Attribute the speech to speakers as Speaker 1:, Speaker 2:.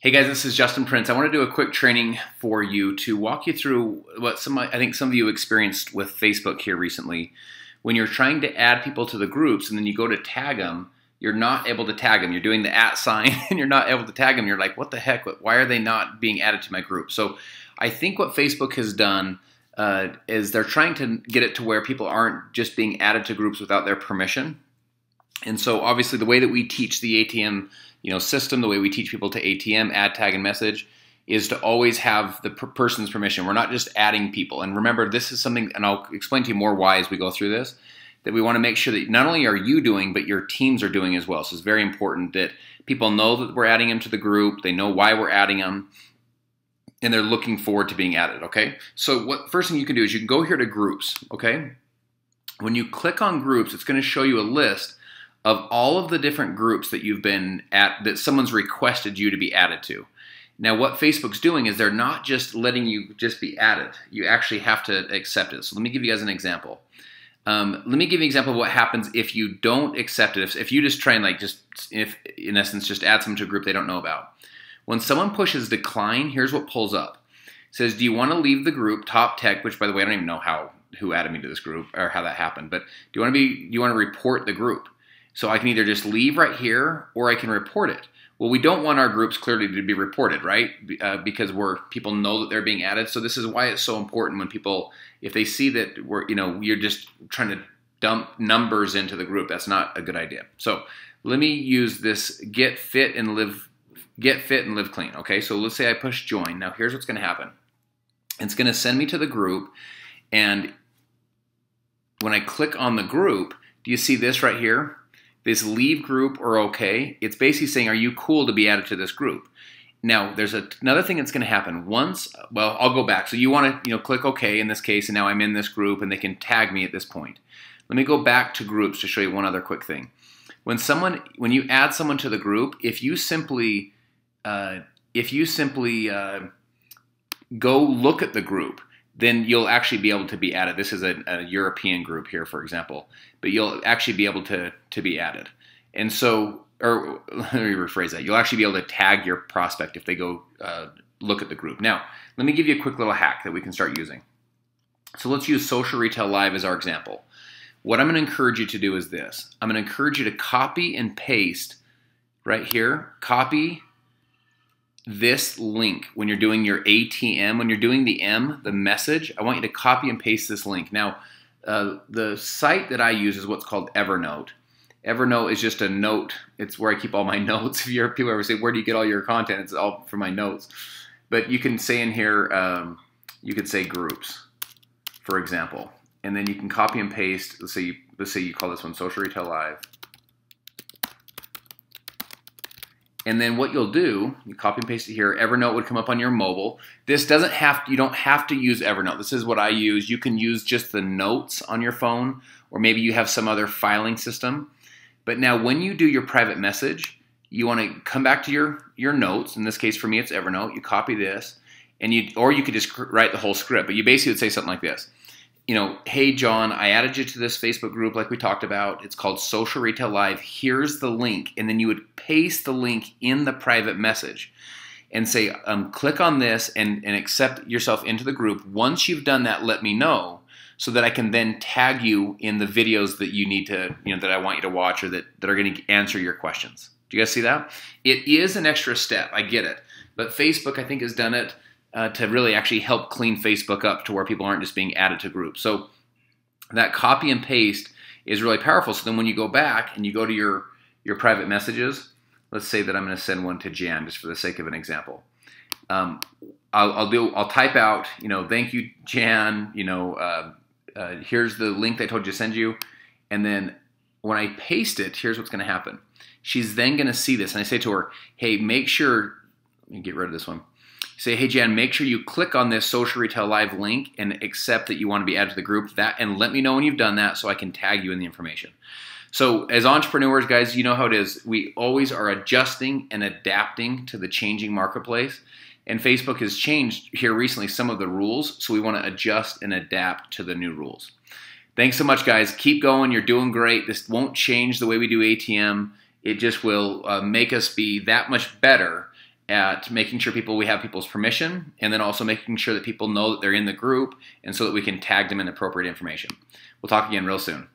Speaker 1: Hey guys, this is Justin Prince. I want to do a quick training for you to walk you through what I think some of you experienced with Facebook here recently. When you're trying to add people to the groups and then you go to tag them, you're not able to tag them. You're doing the @ sign and you're not able to tag them. You're like, what the heck? Why are they not being added to my group? So I think what Facebook has done is they're trying to get it to where people aren't just being added to groups without their permission. And so obviously the way that we teach the ATM system, the way we teach people to ATM, add, tag, and message, is to always have the person's permission. We're not just adding people. And remember, this is something, and I'll explain to you more why as we go through this, that we want to make sure that not only are you doing, but your teams are doing as well. So it's very important that people know that we're adding them to the group, they know why we're adding them, and they're looking forward to being added, okay? So first thing you can do is you can go here to groups, okay? When you click on groups, it's going to show you a list of all of the different groups that you've been at, that someone's requested you to be added to. Now what Facebook's doing is they're not just letting you just be added. You actually have to accept it. So let me give you guys an example. Let me give you an example of what happens if you don't accept it. If you just try and if in essence just add someone to a group they don't know about. When someone pushes decline, here's what pulls up. It says, do you want to leave the group, top tech, which by the way, I don't even know who added me to this group or how that happened, but do you want to report the group? So I can either just leave right here or I can report it. Well, we don't want our groups clearly to be reported, right? Because people know that they're being added. So this is why it's so important when people, if they see that you're just trying to dump numbers into the group, that's not a good idea. So let me use this get fit and live clean. Okay, so let's say I push join. Now here's what's going to happen. It's going to send me to the group, and when I click on the group, do you see this right here? This leave group or okay, it's basically saying, are you cool to be added to this group? Now, there's another thing that's going to happen. Well, I'll go back. So you want to click okay in this case, and now I'm in this group, and they can tag me at this point. Let me go back to groups to show you one other quick thing. When you add someone to the group, if you simply go look at the group, then you'll actually be able to be added. This is a European group here, for example, but you'll actually be able to be added. And so, or let me rephrase that. You'll actually be able to tag your prospect if they go look at the group. Now, let me give you a quick little hack that we can start using. So let's use Social Retail Live as our example. What I'm going to encourage you to do is this. I'm going to encourage you to copy and paste right here. Copy this link when you're doing your ATM, when you're doing the message, I want you to copy and paste this link. Now, the site that I use is what's called Evernote. Evernote is just a note. It's where I keep all my notes. If people ever say, where do you get all your content? It's all from my notes. But you can say in here, you could say groups, for example. And then you can copy and paste. Let's say you call this one Social Retail Live. And then what you'll do, you copy and paste it here. Evernote would come up on your mobile. You don't have to use Evernote. This is what I use. You can use just the notes on your phone, or maybe you have some other filing system. But now when you do your private message, you want to come back to your notes. In this case, for me, it's Evernote. You copy this, or you could just write the whole script. But you basically would say something like this. Hey John, I added you to this Facebook group like we talked about. It's called Social Retail Live. Here's the link. And then you would paste the link in the private message and say, click on this and accept yourself into the group. Once you've done that, let me know so that I can then tag you in the videos that you need to, that I want you to watch or that are going to answer your questions. Do you guys see that? It is an extra step. I get it. But Facebook, I think, has done it to really actually help clean Facebook up to where people aren't just being added to groups. So that copy and paste is really powerful. So then when you go back and you go to your private messages, let's say that I'm going to send one to Jan just for the sake of an example. I'll type out, thank you, Jan, here's the link I told you to send you. And then when I paste it, here's what's going to happen. She's then going to see this. And I say to her, hey, make sure, let me get rid of this one. Say, hey Jan, make sure you click on this Social Retail Live link and accept that you want to be added to the group. And let me know when you've done that so I can tag you in the information. So as entrepreneurs, guys, you know how it is. We always are adjusting and adapting to the changing marketplace. And Facebook has changed here recently some of the rules, so we want to adjust and adapt to the new rules. Thanks so much, guys. Keep going. You're doing great. This won't change the way we do ATM. It just will make us be that much better at making sure we have people's permission, and then also making sure that people know that they're in the group, and so that we can tag them in appropriate information. We'll talk again real soon.